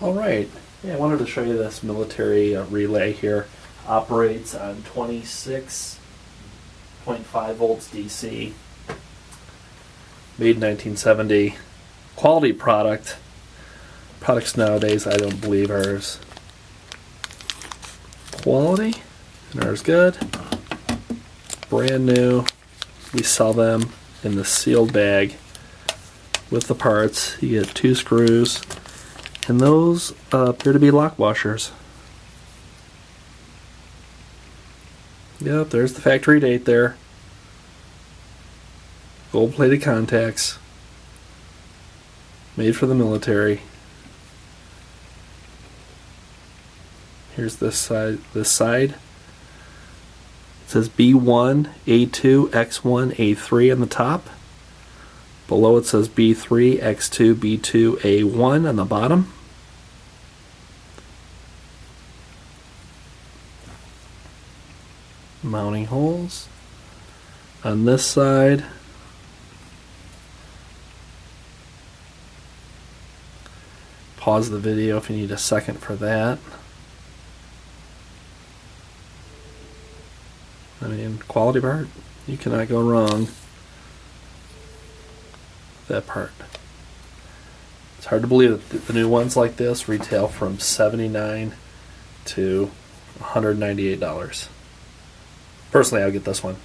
Alright, yeah, I wanted to show you this military relay here. Operates on 26.5 volts DC. Made in 1970. Quality product. Products nowadays I don't believe are as quality and are as good. Brand new. We sell them in the sealed bag with the parts. You get 2 screws. And those appear to be lock washers. Yep, there's the factory date there. Gold-plated contacts. Made for the military. Here's this side. It says B1, A2, X1, A3 on the top. Below it says B3, X2, B2, A1 on the bottom. Mounting holes. On this side, pause the video if you need a second for that. I mean, quality part. You cannot go wrong. That part. It's hard to believe that the new ones like this retail from $79 to $198. Personally, I'll get this one.